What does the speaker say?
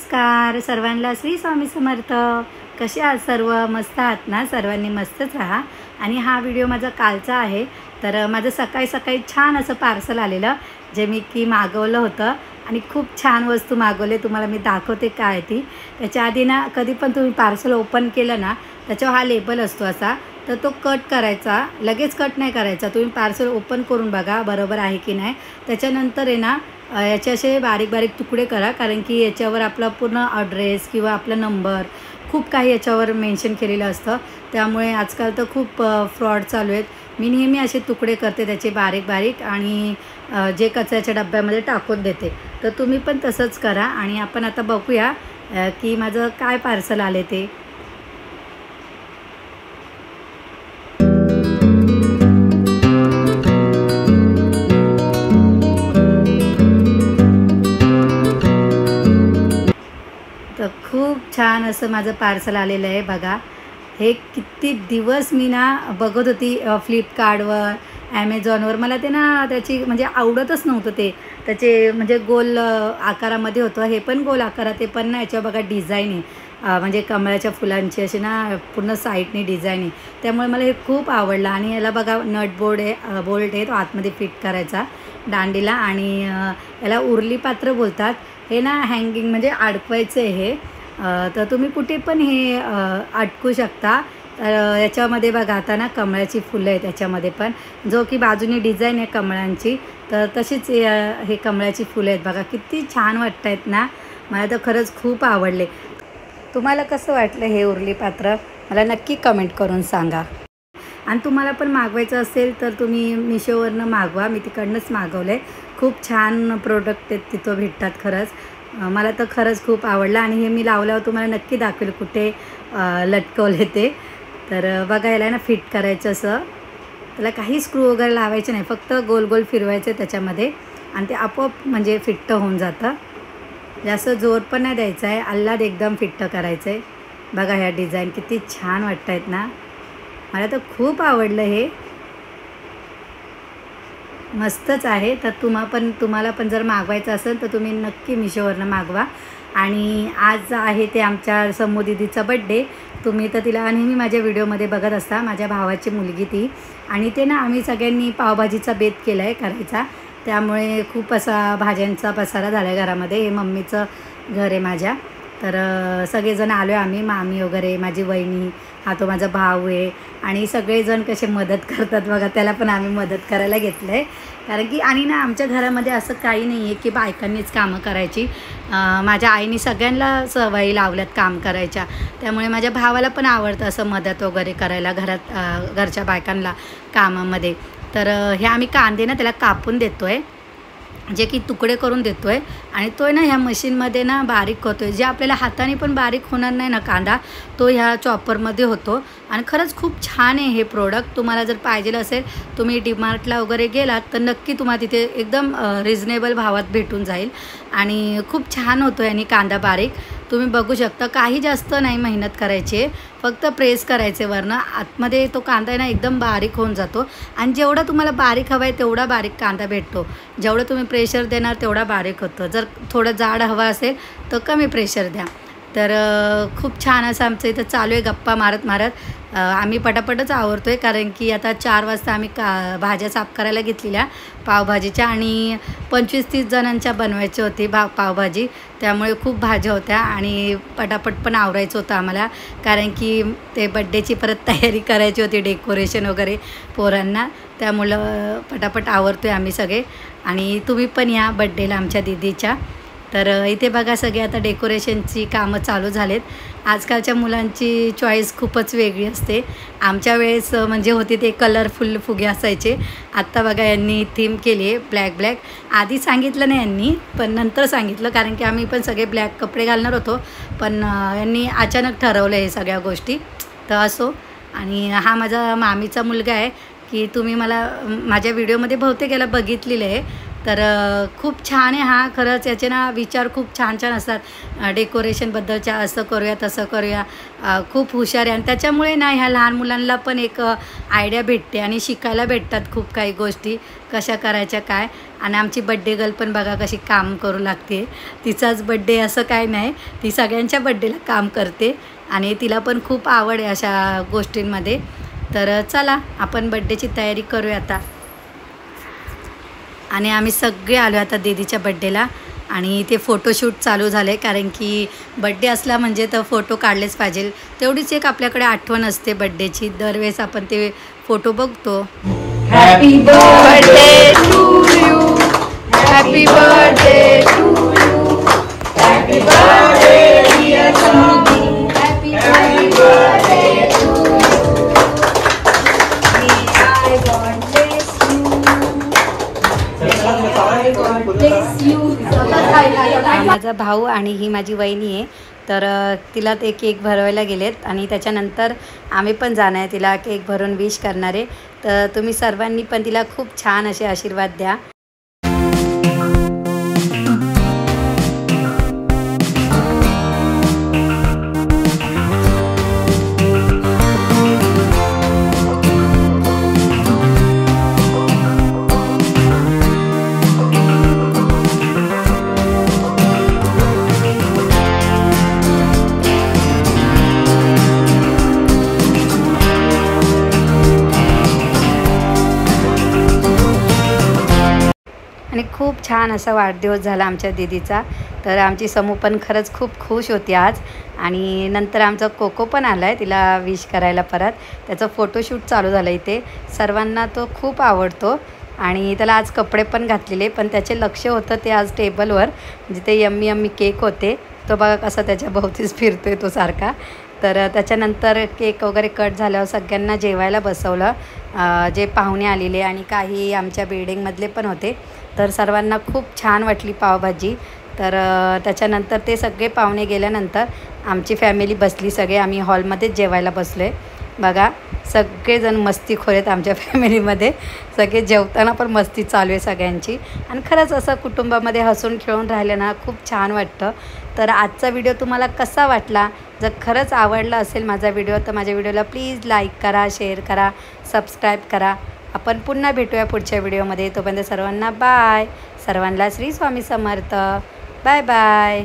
नमस्कार सर्वांना, श्री स्वामी समर्थ। कसे आहात सर्व? मस्त आहात ना? सर्वांनी मस्तच राहा। आणि हा व्हिडिओ माझा कालचा आहे। तर माझं सकाळी छान असं पार्सल आलेलं, जे मी मागवलं होतं आणि खूप छान वस्तू मागवले। तुम्हाला मी दाखवते काय ती। त्याच्या आधी ना कधी पण तुम्ही पार्सल ओपन केलं ना, त्याच्यावर हा लेबल असतो असा, तर तो कट करायचा, लगेच कट नाही करायचा। तुम्ही पार्सल ओपन करून बघा बरोबर आहे की नाही। त्याच्यानंतर आहे ना याचे असे बारीक तुकडे करा, कारण की याच्यावर आपला पूर्ण ॲड्रेस किंवा आपला नंबर खूप काही याच्यावर मेन्शन केलेलं असतं। त्यामुळे आजकाल तर खूप फ्रॉड चालू आहेत। मी नेहमी असे तुकडे करते त्याचे बारीक आणि जे कचऱ्याच्या डब्यामध्ये टाकून देते। तर तुम्ही पण तसंच करा। आणि आपण आता बघूया की माझं काय पार्सल आले ते। तर खूप छान असं माझं पार्सल आलेलं आहे बघा। हे किती दिवस मी ना बघत होती फ्लिपकार्टवर, ॲमेझॉनवर। मला ते ना त्याची म्हणजे आवडतच नव्हतं ते। त्याचे म्हणजे गोल आकारामध्ये होतं, हे पण गोल आकारात आहे, पण ना याच्यावर बघा डिझाईन आहे, म्हणजे कमळाच्या फुलांची अशी ना पूर्ण साईडने डिझाईन आहे। त्यामुळे मला हे खूप आवडलं। आणि याला बघा नट बोल्ट आहे, तो आतमध्ये फिट करायचा दांडीला। आणि याला उरली पात्र बोलतात। हे ना हँगिंग म्हणजे अडकवायचं आहे हे। तर तुम्ही कुठे पण हे अटकू शकता। तर याच्यामध्ये बघा आता ना कमळाची फुलं आहेत त्याच्यामध्ये पण, जो की बाजूने डिझाईन आहे कमळांची। तर तशीच हे कमळाची फुलं आहेत बघा, किती छान वाटत आहेत ना। मला तर खरंच खूप आवडले। तुम्हाला कसं वाटलं हे उरली पात्र? मला नक्की कमेंट करून सांगा। आणि तुम्हाला पण मागवायचं असेल तर तुम्ही मिशोवरनं मागवा। मी तिकडनंच मागवलं आहे। खूप छान प्रोडक्ट आहेत तिथं भेटतात खरंच। मला तर खरंच खूप आवडलं। आणि हे मी लावल्यावर तुम्हाला नक्की दाखवेल कुठे लटकवले ते। तर बघा याला ना फिट करायचं असं, त्याला काही स्क्रू वगैरे लावायचे नाही, फक्त गोल फिरवायचे त्याच्यामध्ये आणि ते आपोआप म्हणजे फिट्ट होऊन जातं। जास्त जोर पण नाही द्यायचा आहे, आल्हाद एकदम फिट्ट करायचं आहे। बघा ह्या डिझाईन किती छान वाटत आहेत ना। मला तर खूप आवडलं हे, मस्तच आहे। तर तुम्हाला पण जर मागवायचं असेल तर तुम्ही नक्की मिशोवरनं मागवा। आणि आज आहे ते आमच्या समू दीदीचा बड्डे। तुम्ही तर तिला नेहमी माझ्या व्हिडिओमध्ये बघत असता, माझ्या भावाची मुलगी ती। आणि ते ना आम्ही सगळ्यांनी पावभाजीचा बेत केला आहे करायचा, त्यामुळे खूप असा भाज्यांचा पसारा झाला आहे घरामध्ये। हे मम्मीचं घर आहे माझ्या। तर सगळेजण आलो आहे आम्ही, मामी वगैरे, माझी वहिनी, हा तो माझा भाऊ आहे। आणि सगळेजण कसे मदत करतात बघा, त्याला पण आम्ही मदत करायला घेतलं आहे। कारण की आणि ना आमच्या घरामध्ये असं काही नाही आहे की बायकांनीच कामं करायची। माझ्या आईने सगळ्यांना सवयी लावल्यात काम करायच्या। त्यामुळे माझ्या भावाला पण आवडतं असं मदत वगैरे करायला घरच्या बायकांना कामामध्ये। तर हे आम्ही कांदे ना त्याला कापून देतो आहे, जे की तुकडे करून देतो आहे। आणि तो ना ह्या मशीनमध्ये ना बारीक होतो आहे, जे आपल्याला हाताने पण बारीक होणार नाही ना कांदा, तो ह्या चॉपरमध्ये होतो। आणि खरंच खूप छान आहे हे प्रोडक्ट। तुम्हाला जर पाहिजे असेल, तुम्ही डीमार्टला वगैरे गेलात तर नक्की तुम्हाला तिथे एकदम रिजनेबल भावात भेटून जाईल। आणि खूप छान होतो याने कांदा बारीक, तुम्ही बघू शकता। काही जास्त नाही मेहनत करायची आहे, फक्त प्रेस करायचे वरनं, आतमध्ये तो कांदा आहे ना एकदम बारीक होऊन जातो। आणि जेवढा तुम्हाला बारीक हवा आहे तेवढा बारीक कांदा भेटतो। जेवढं तुम्ही प्रेशर देणार तेवढा बारीक होतं। जर थोडं जाड हवा असेल तर कमी प्रेशर द्या। तर खूप छान असं आमचं इथं चालू आहे गप्पा मारत आम्ही पटापटच आवरतो आहे, कारण की आता 4 वाजता आम्ही भाज्या साफ करायला घेतलेल्या पावभाजीच्या। आणि 25-30 जणांच्या बनवायची होती पावभाजी, त्यामुळे खूप भाज्या होत्या आणि पटापट पण आवरायचं होतं आम्हाला, कारण की ते बड्डेची परत तयारी करायची होती, डेकोरेशन वगैरे पोरांना। त्यामुळं पटापट आवरतो आहे आम्ही सगळे। आणि तुम्ही पण या बड्डेला आमच्या दीदीच्या। तर इथे बघा सगळे आता डेकोरेशनची कामं चालू झालेत। आजकालच्या मुलांची चॉईस खूपच वेगळी असते। आमच्या वेळेस म्हणजे होती ते कलरफुल फुगे असायचे। आत्ता बघा यांनी थीम केली आहे ब्लॅक। आधी सांगितलं नाही यांनी, पण नंतर सांगितलं, कारण की आम्ही पण सगळे ब्लॅक कपडे घालणार होतो, पण यांनी अचानक ठरवलं हे सगळ्या गोष्टी। तर असो। आणि हा माझा मामीचा मुलगा आहे, की तुम्ही मला माझ्या व्हिडिओमध्ये बहुतेक याला बघितलेलं आहे। तर खूप छान आहे हा, खरंच याचे ना विचार खूप छान असतात डेकोरेशनबद्दलच्या, असं करूया तसं करूया। खूप हुशार आहे आणि त्याच्यामुळे ना ह्या लहान मुलांना पण एक आयडिया भेटते आणि शिकायला भेटतात खूप काही गोष्टी कशा करायच्या काय। आणि आमची बड्डे गर्ल पण बघा कशी काम करू लागते. तिचाच बड्डे असं काय नाही, ती सगळ्यांच्या बड्डेला काम करते आणि तिला पण खूप आवड आहे अशा गोष्टींमध्ये. तर चला आपण बड्डेची तयारी करूया आता. आणि आम्ही सगळे आलो आता दीदीच्या बड्डेला आणि ते फोटोशूट चालू झाले, कारण की बड्डे असला म्हणजे तर फोटो काढलेच पाहिजे. तेवढीच एक आपल्याकडे आठवण असते बड्डेची. दरवेळेस आपण ते फोटो बघतो. Happy birthday to you, happy birthday to you, happy birthday dear Sami, happy birthday to you. माझा भाऊ आणि ही माझी वहिनी आहे. तर तिला ते केक भरवायला गेलेत आणि त्याच्यानंतर आम्ही पण जाणार आहे तिला केक भरून विश करणार आहे. तर तुम्ही सर्वांनी पण तिला खूप छान असे आशीर्वाद द्या. आणि खूप छान असा वाढदिवस झाला आमच्या दीदीचा. तर आमची समू पण खरंच खूप खुश होती आज. आणि नंतर आमचा कोको पण आला आहे तिला विश करायला परत. त्याचं फोटोशूट चालू झालं इथे. सर्वांना तो खूप आवडतो आणि त्याला आज कपडे पण घातलेले, पण त्याचे लक्ष होतं ते आज टेबलवर, जिथे यम्मी यम्मी केक होते. तो बघा कसा त्याच्या भोवतीच फिरतोय तो सारखा. तर त्याच्यानंतर केक वगैरे कट झाल्यावर सगळ्यांना जेवायला बसवलं. जे पाहुणे आलेले आणि काही आमच्या बिल्डिंगमधले पण होते. तर सर्वांना खूप छान वाटली पावभाजी. तर त्याच्यानंतर ते सगळे पाहुणे गेल्यानंतर आमची फॅमिली बसली. सगळे आम्ही हॉलमध्येच जेवायला बसलो आहे. बघा सगळेजण मस्तीखोर आहेत आमच्या फॅमिलीमध्ये. सगळे जेवताना पण मस्ती चालू आहे सगळ्यांची. आणि खरंच असं कुटुंबामध्ये हसून खेळून राहिलं ना खूप छान वाटतं. तर आजचा व्हिडिओ तुम्हाला कसा वाटला? जर खरंच आवडला असेल माझा व्हिडिओ तर माझ्या व्हिडिओला प्लीज लाईक करा, शेअर करा, सबस्क्राईब करा. आपण पुन्हा भेटूया पुढच्या व्हिडिओमध्ये. तोपर्यंत सर्वांना बाय. सर्वांना श्री स्वामी समर्थ. Bye bye.